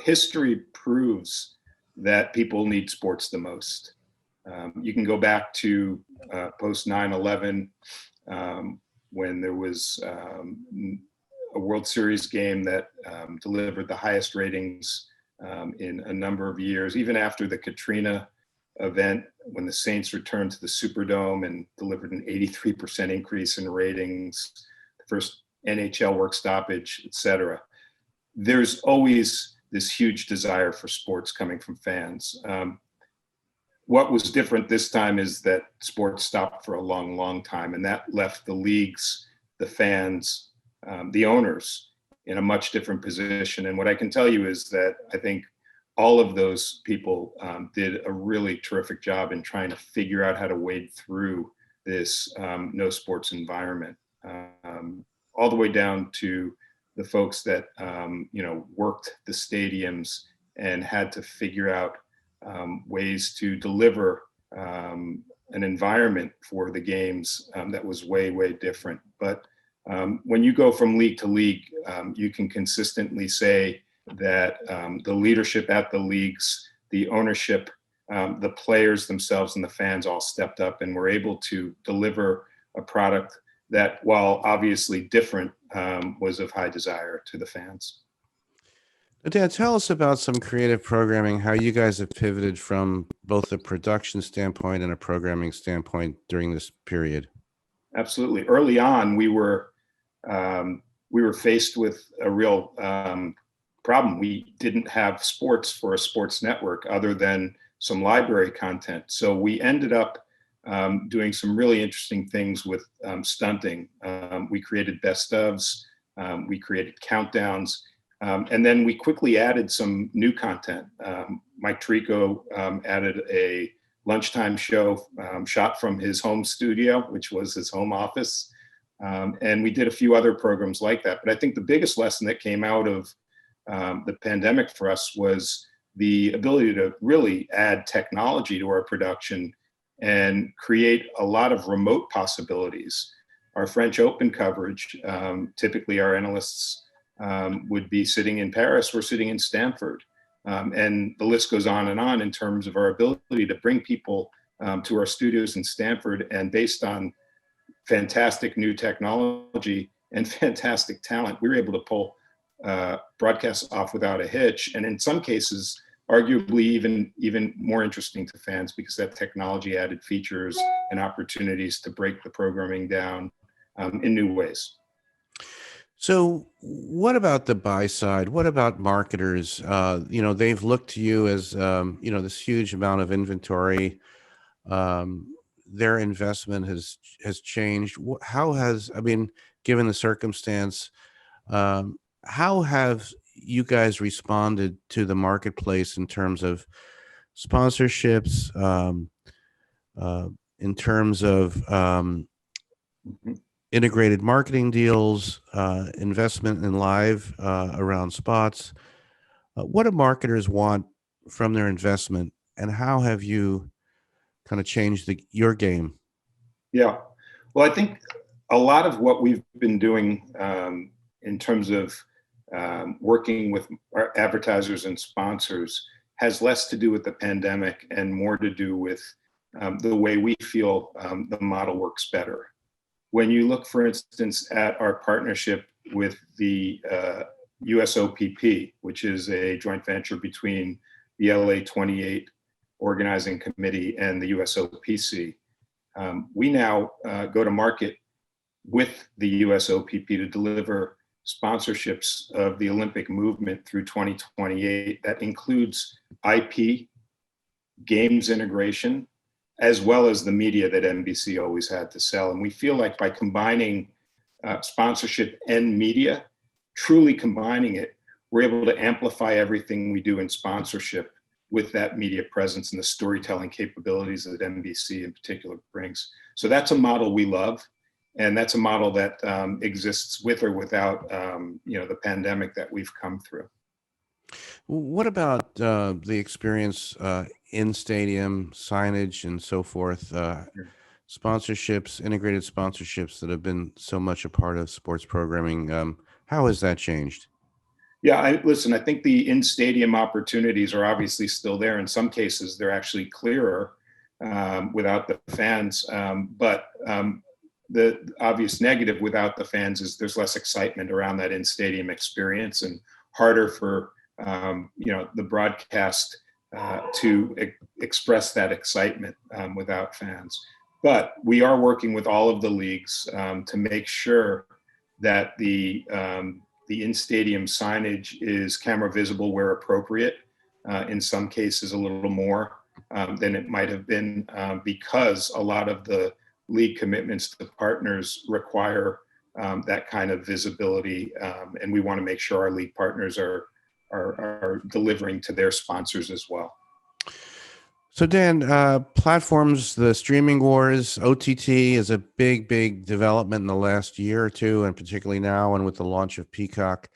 history proves that people need sports the most. You can go back to post 9/11 when there was a World Series game that delivered the highest ratings in a number of years, even after the Katrina event, when the Saints returned to the Superdome and delivered an 83% increase in ratings, the first NHL work stoppage, et cetera. There's always this huge desire for sports coming from fans. What was different this time is that sports stopped for a long, long time, and that left the leagues, the fans, the owners in a much different position. And what I can tell you is that I think all of those people did a really terrific job in trying to figure out how to wade through this no sports environment, all the way down to the folks that worked the stadiums and had to figure out ways to deliver an environment for the games that was way, way different. But when you go from league to league, you can consistently say that the leadership at the leagues, the ownership, the players themselves and the fans all stepped up and were able to deliver a product that, while obviously different, was of high desire to the fans. Dan, tell us about some creative programming, how you guys have pivoted from both a production standpoint and a programming standpoint during this period. Absolutely. Early on, we were faced with a real problem. We didn't have sports for a sports network other than some library content. So we ended up doing some really interesting things with stunting. We created best ofs, we created countdowns, and then we quickly added some new content. Mike Tirico added a lunchtime show shot from his home studio, which was his home office. And we did a few other programs like that. But I think the biggest lesson that came out of the pandemic for us was the ability to really add technology to our production and create a lot of remote possibilities. Our French Open coverage, typically our analysts would be sitting in Paris, we're sitting in Stanford. And the list goes on in terms of our ability to bring people to our studios in Stanford, and based on fantastic new technology and fantastic talent, we were able to pull broadcasts off without a hitch, and in some cases, arguably even more interesting to fans because that technology added features and opportunities to break the programming down in new ways. So what about the buy side? What about marketers? They've looked to you as, this huge amount of inventory. Their investment has changed. Given the circumstance, how have you guys responded to the marketplace in terms of sponsorships, in terms of integrated marketing deals, investment in live around spots? What do marketers want from their investment, and how have you kind of changed your game? Yeah, well, I think a lot of what we've been doing in terms of working with our advertisers and sponsors has less to do with the pandemic and more to do with the way we feel the model works better. When you look, for instance, at our partnership with the USOPP, which is a joint venture between the LA 28 Organizing Committee and the USOPC, we now go to market with the USOPP to deliver sponsorships of the Olympic movement through 2028. That includes IP, games integration, as well as the media that NBC always had to sell. And we feel like by combining sponsorship and media, truly combining it, we're able to amplify everything we do in sponsorship with that media presence and the storytelling capabilities that NBC in particular brings. So that's a model we love. And that's a model that exists with or without, the pandemic that we've come through. What about the experience in stadium, signage, and so forth? Sponsorships, integrated sponsorships that have been so much a part of sports programming. How has that changed? Yeah, listen, I think the in-stadium opportunities are obviously still there. In some cases, they're actually clearer without the fans. But the obvious negative without the fans is there's less excitement around that in-stadium experience, and harder for the broadcast to express that excitement without fans. But we are working with all of the leagues to make sure that the in-stadium signage is camera visible where appropriate. In some cases, a little more than it might have been, because a lot of the league commitments to partners require that kind of visibility, and we want to make sure our league partners are delivering to their sponsors as well. So Dan, platforms, the streaming wars, OTT is a big development in the last year or two, and particularly now, and with the launch of Peacock.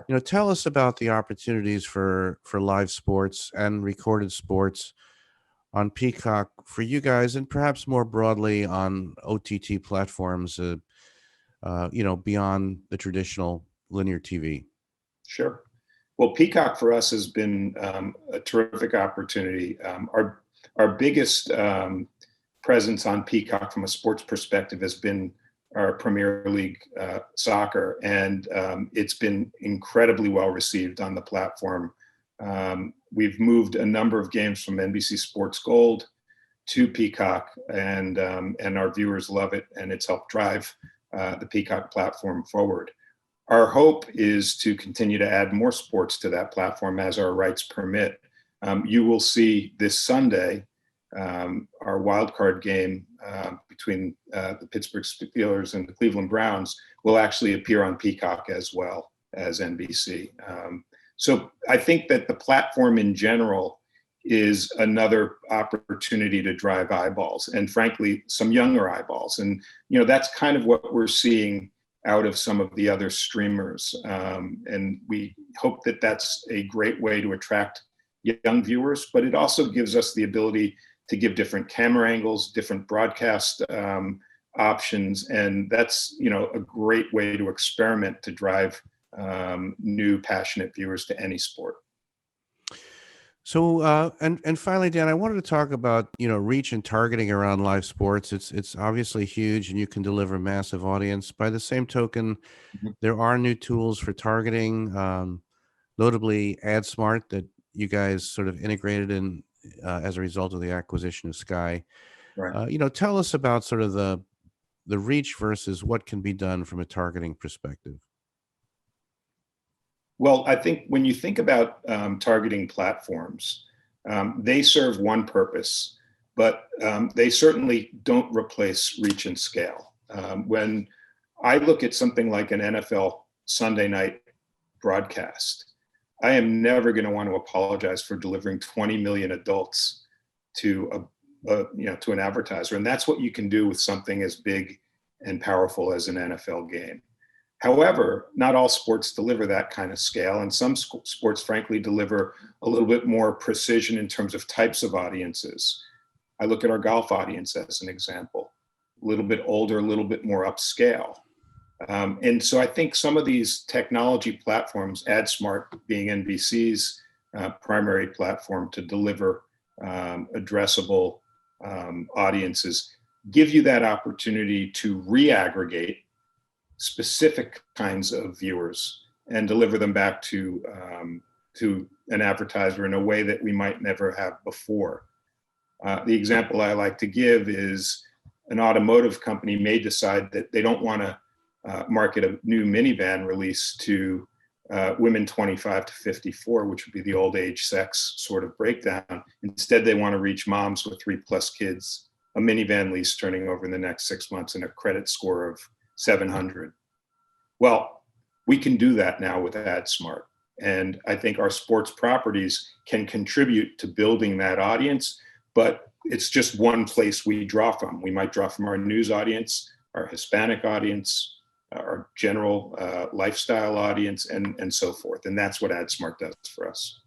Yeah. Tell us about the opportunities for live sports and recorded sports on Peacock for you guys, and perhaps more broadly on OTT platforms, beyond the traditional linear TV. Sure. Well, Peacock for us has been a terrific opportunity. Our biggest presence on Peacock from a sports perspective has been our Premier League soccer, and it's been incredibly well received on the platform. We've moved a number of games from NBC Sports Gold to Peacock, and our viewers love it, and it's helped drive the Peacock platform forward. Our hope is to continue to add more sports to that platform as our rights permit. You will see this Sunday our wild card game between the Pittsburgh Steelers and the Cleveland Browns will actually appear on Peacock as well as NBC. So I think that the platform in general is another opportunity to drive eyeballs, and frankly, some younger eyeballs. And that's kind of what we're seeing out of some of the other streamers. And we hope that that's a great way to attract young viewers, but it also gives us the ability to give different camera angles, different broadcast options. And that's, a great way to experiment to drive new passionate viewers to any sport. So, and finally, Dan, I wanted to talk about, reach and targeting around live sports. It's obviously huge, and you can deliver massive audience. By the same token, there are new tools for targeting, notably AdSmart, that you guys sort of integrated in as a result of the acquisition of Sky. Right. Tell us about sort of the reach versus what can be done from a targeting perspective. Well, I think when you think about targeting platforms, they serve one purpose, but they certainly don't replace reach and scale. When I look at something like an NFL Sunday night broadcast, I am never going to want to apologize for delivering 20 million adults to to an advertiser, and that's what you can do with something as big and powerful as an NFL game. However, not all sports deliver that kind of scale, and some sports, frankly, deliver a little bit more precision in terms of types of audiences. I look at our golf audience as an example, a little bit older, a little bit more upscale. And so I think some of these technology platforms, AdSmart being NBC's primary platform to deliver addressable audiences, give you that opportunity to reaggregate specific kinds of viewers and deliver them back to an advertiser in a way that we might never have before. The example I like to give is an automotive company may decide that they don't want to market a new minivan release to women 25 to 54, which would be the old age sex sort of breakdown. Instead, they want to reach moms with 3+ kids, a minivan lease turning over in the next 6 months, and a credit score of 700. Well, we can do that now with AdSmart. And I think our sports properties can contribute to building that audience, but it's just one place we draw from. We might draw from our news audience, our Hispanic audience, our general lifestyle audience, and so forth. And that's what AdSmart does for us.